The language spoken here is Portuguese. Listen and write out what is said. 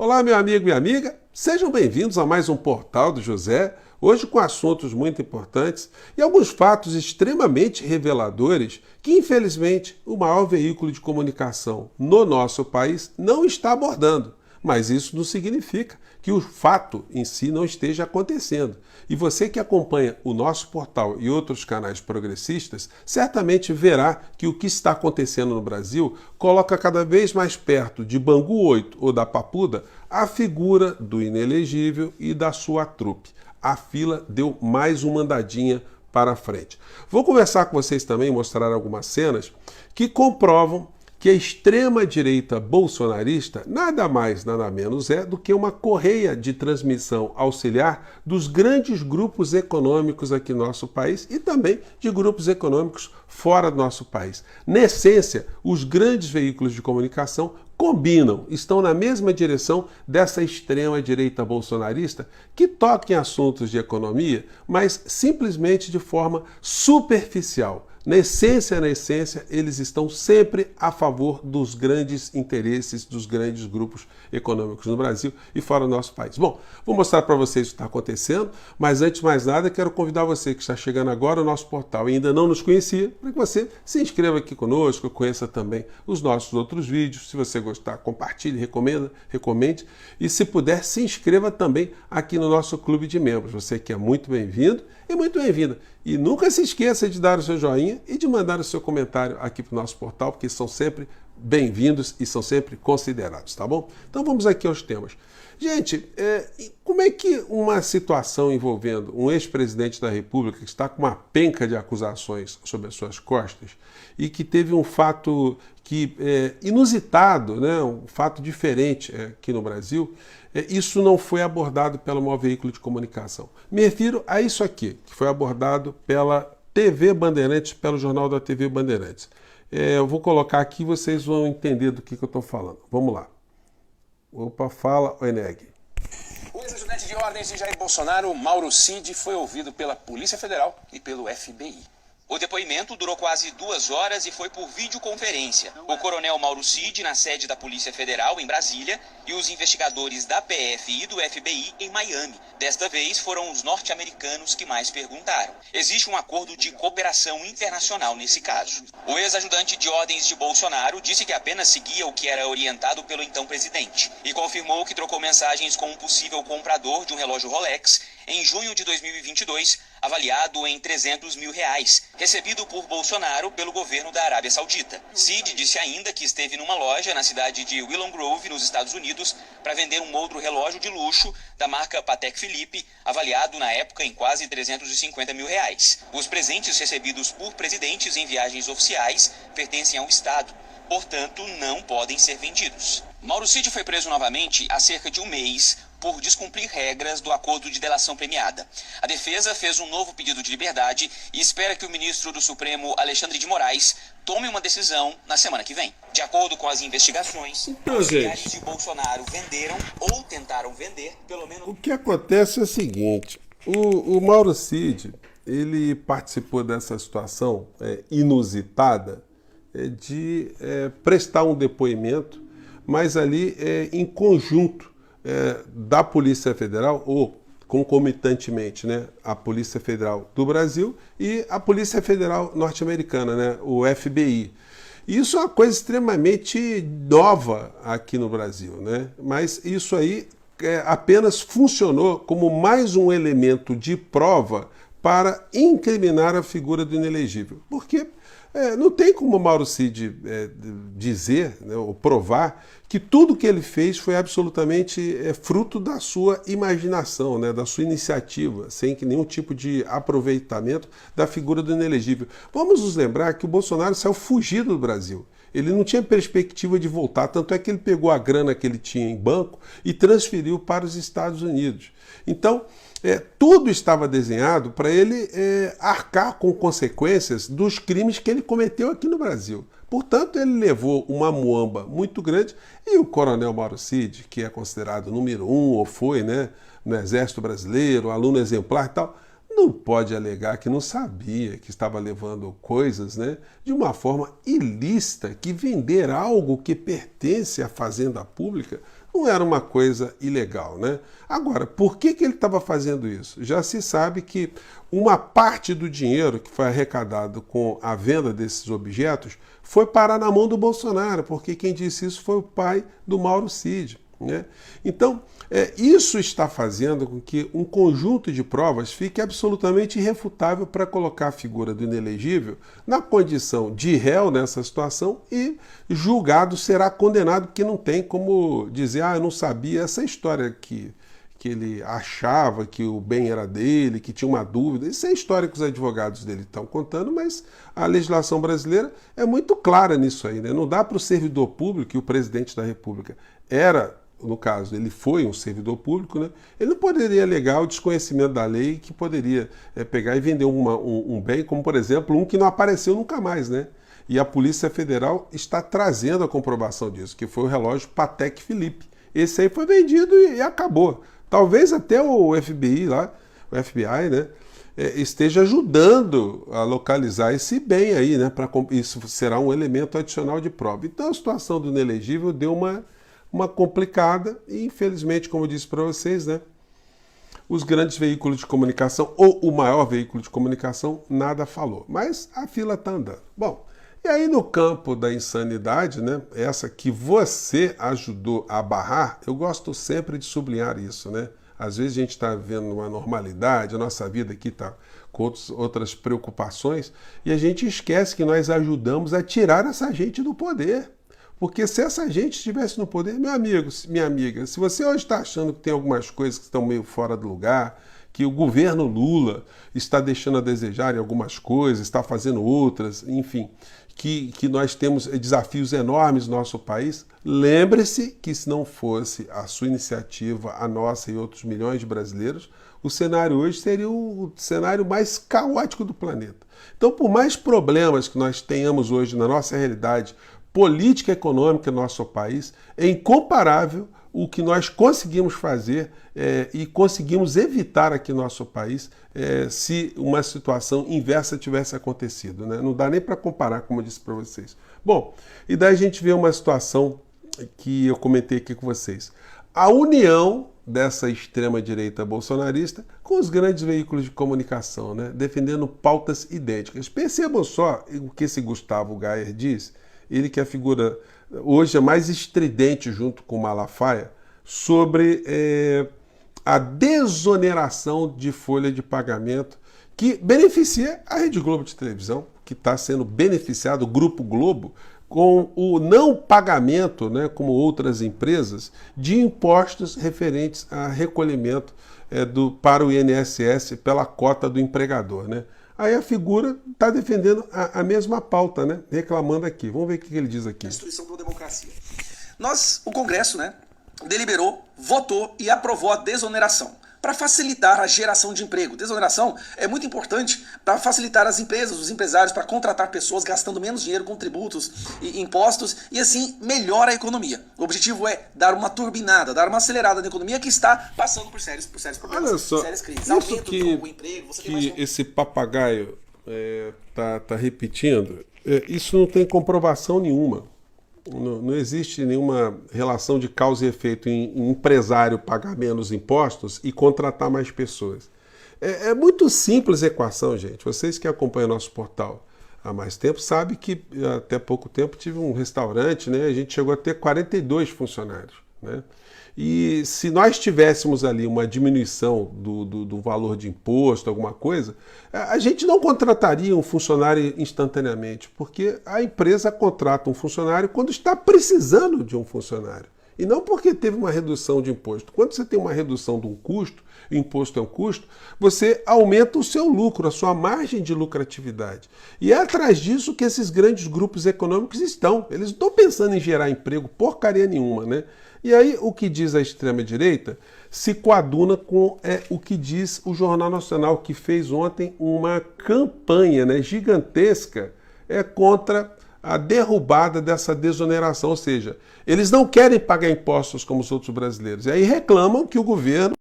Olá, meu amigo e minha amiga, sejam bem-vindos a mais um Portal do José, hoje com assuntos muito importantes e alguns fatos extremamente reveladores que, infelizmente, o maior veículo de comunicação no nosso país não está abordando. Mas isso não significa que o fato em si não esteja acontecendo. E você que acompanha o nosso portal e outros canais progressistas, certamente verá que o que está acontecendo no Brasil coloca cada vez mais perto de Bangu 8 ou da Papuda a figura do inelegível e da sua trupe. A fila deu mais uma andadinha para frente. Vou conversar com vocês também, mostrar algumas cenas que comprovam que a extrema-direita bolsonarista nada mais, nada menos é do que uma correia de transmissão auxiliar dos grandes grupos econômicos aqui no nosso país e também de grupos econômicos fora do nosso país. Na essência, os grandes veículos de comunicação combinam, estão na mesma direção dessa extrema-direita bolsonarista que toca em assuntos de economia, mas simplesmente de forma superficial. Na essência, eles estão sempre a favor dos grandes interesses dos grandes grupos econômicos no Brasil e fora do nosso país. Bom, vou mostrar para vocês o que está acontecendo, mas antes de mais nada, quero convidar você que está chegando agora ao nosso portal e ainda não nos conhecia, para que você se inscreva aqui conosco, conheça também os nossos outros vídeos. Se você gostar, compartilhe, recomende e, se puder, se inscreva também aqui no nosso clube de membros. Você que é muito bem-vindo e muito bem-vinda. E nunca se esqueça de dar o seu joinha e de mandar o seu comentário aqui para o nosso portal, porque são sempre bem-vindos e são sempre considerados, tá bom? Então vamos aqui aos temas. Gente, como é que uma situação envolvendo um ex-presidente da República que está com uma penca de acusações sobre as suas costas e que teve um fato inusitado, né, um fato diferente aqui no Brasil, isso não foi abordado pelo maior veículo de comunicação? Me refiro a isso aqui, que foi abordado pela TV Bandeirantes, pelo jornal da TV Bandeirantes. Eu vou colocar aqui e vocês vão entender do que eu estou falando. Vamos lá. Opa, fala, Eneg. O ex-ajudante de ordens de Jair Bolsonaro, Mauro Cid, foi ouvido pela Polícia Federal e pelo FBI. O depoimento durou quase 2 horas e foi por videoconferência. O coronel Mauro Cid, na sede da Polícia Federal, em Brasília, e os investigadores da PF e do FBI, em Miami. Desta vez, foram os norte-americanos que mais perguntaram. Existe um acordo de cooperação internacional nesse caso. O ex-ajudante de ordens de Bolsonaro disse que apenas seguia o que era orientado pelo então presidente e confirmou que trocou mensagens com um possível comprador de um relógio Rolex em junho de 2022, avaliado em R$300 mil, recebido por Bolsonaro pelo governo da Arábia Saudita. Cid disse ainda que esteve numa loja na cidade de Willow Grove, nos Estados Unidos, para vender um outro relógio de luxo da marca Patek Philippe, avaliado na época em quase R$350 mil. Os presentes recebidos por presidentes em viagens oficiais pertencem ao Estado, portanto não podem ser vendidos. Mauro Cid foi preso novamente há cerca de um mês por descumprir regras do acordo de delação premiada. A defesa fez um novo pedido de liberdade e espera que o ministro do Supremo, Alexandre de Moraes, tome uma decisão na semana que vem. De acordo com as investigações, auxiliares de Bolsonaro venderam ou tentaram vender pelo menos... O que acontece é o seguinte, o Mauro Cid, ele participou dessa situação inusitada de prestar um depoimento, mas ali em conjunto da Polícia Federal, ou concomitantemente, né, a Polícia Federal do Brasil e a Polícia Federal norte-americana, né, o FBI. Isso é uma coisa extremamente nova aqui no Brasil, né? Mas isso aí apenas funcionou como mais um elemento de prova para incriminar a figura do inelegível. Porque não tem como o Mauro Cid dizer, né, ou provar que tudo que ele fez foi absolutamente fruto da sua imaginação, né, da sua iniciativa, sem que nenhum tipo de aproveitamento da figura do inelegível. Vamos nos lembrar que o Bolsonaro saiu fugido do Brasil. Ele não tinha perspectiva de voltar, tanto é que ele pegou a grana que ele tinha em banco e transferiu para os Estados Unidos. Então, tudo estava desenhado para ele arcar com consequências dos crimes que ele cometeu aqui no Brasil. Portanto, ele levou uma muamba muito grande e o coronel Mauro Cid, que é considerado número 1, ou foi, né, no Exército Brasileiro, aluno exemplar e tal, não pode alegar que não sabia que estava levando coisas, né, de uma forma ilícita, que vender algo que pertence à fazenda pública não era uma coisa ilegal, né? Agora, por que ele estava fazendo isso? Já se sabe que uma parte do dinheiro que foi arrecadado com a venda desses objetos foi parar na mão do Bolsonaro, porque quem disse isso foi o pai do Mauro Cid, né? Então, isso está fazendo com que um conjunto de provas fique absolutamente irrefutável para colocar a figura do inelegível na condição de réu nessa situação e julgado será condenado, porque não tem como dizer, eu não sabia, essa história que ele achava que o bem era dele, que tinha uma dúvida. Isso é a história que os advogados dele estão contando, mas a legislação brasileira é muito clara nisso aí, né? Não dá para o servidor público, e o presidente da República no caso, ele foi um servidor público, né? Ele não poderia alegar o desconhecimento da lei que poderia pegar e vender um bem, como, por exemplo, um que não apareceu nunca mais, né? E a Polícia Federal está trazendo a comprovação disso, que foi o relógio Patek Philippe. Esse aí foi vendido e acabou. Talvez até o FBI lá, o FBI, né, esteja ajudando a localizar esse bem aí, né? Isso será um elemento adicional de prova. Então a situação do inelegível deu uma complicada e, infelizmente, como eu disse para vocês, né, os grandes veículos de comunicação, ou o maior veículo de comunicação, nada falou. Mas a fila está andando. Bom, e aí no campo da insanidade, né, essa que você ajudou a barrar, eu gosto sempre de sublinhar isso, né? Às vezes a gente está vivendo uma normalidade, a nossa vida aqui está com outras preocupações, e a gente esquece que nós ajudamos a tirar essa gente do poder. Porque se essa gente estivesse no poder, meu amigo, minha amiga, se você hoje está achando que tem algumas coisas que estão meio fora do lugar, que o governo Lula está deixando a desejar em algumas coisas, está fazendo outras, enfim, que nós temos desafios enormes no nosso país, lembre-se que se não fosse a sua iniciativa, a nossa e outros milhões de brasileiros, o cenário hoje seria o cenário mais caótico do planeta. Então, por mais problemas que nós tenhamos hoje na nossa realidade política e econômica do nosso país, é incomparável o que nós conseguimos fazer e conseguimos evitar aqui no nosso país se uma situação inversa tivesse acontecido, né? Não dá nem para comparar, como eu disse para vocês. Bom, e daí a gente vê uma situação que eu comentei aqui com vocês. A união dessa extrema-direita bolsonarista com os grandes veículos de comunicação, né? Defendendo pautas idênticas. Percebam só o que esse Gustavo Gayer diz, ele que é a figura hoje é mais estridente junto com Malafaia, sobre a desoneração de folha de pagamento que beneficia a Rede Globo de televisão, que está sendo beneficiado, o Grupo Globo, com o não pagamento, né, como outras empresas, de impostos referentes a recolhimento para o INSS pela cota do empregador, né? Aí a figura está defendendo a mesma pauta, né? Reclamando aqui. Vamos ver o que ele diz aqui. Instituição para a democracia. O Congresso, né, deliberou, votou e aprovou a desoneração para facilitar a geração de emprego. Desoneração é muito importante para facilitar as empresas, os empresários, para contratar pessoas gastando menos dinheiro com tributos e impostos e assim melhora a economia. O objetivo é dar uma turbinada, dar uma acelerada na economia que está passando por sérios problemas, olha só, sérias crises. Isso que esse papagaio tá repetindo, isso não tem comprovação nenhuma. Não existe nenhuma relação de causa e efeito em empresário pagar menos impostos e contratar mais pessoas. É muito simples a equação, gente. Vocês que acompanham nosso portal há mais tempo sabem que até pouco tempo tive um restaurante, né? A gente chegou a ter 42 funcionários, né? E se nós tivéssemos ali uma diminuição do valor de imposto, alguma coisa, a gente não contrataria um funcionário instantaneamente, porque a empresa contrata um funcionário quando está precisando de um funcionário, e não porque teve uma redução de imposto. Quando você tem uma redução de um custo, imposto é um custo, você aumenta o seu lucro, a sua margem de lucratividade. E é atrás disso que esses grandes grupos econômicos estão. Eles não estão pensando em gerar emprego porcaria nenhuma, né? E aí o que diz a extrema-direita se coaduna com o que diz o Jornal Nacional, que fez ontem uma campanha, né, gigantesca contra a derrubada dessa desoneração. Ou seja, eles não querem pagar impostos como os outros brasileiros. E aí reclamam que o governo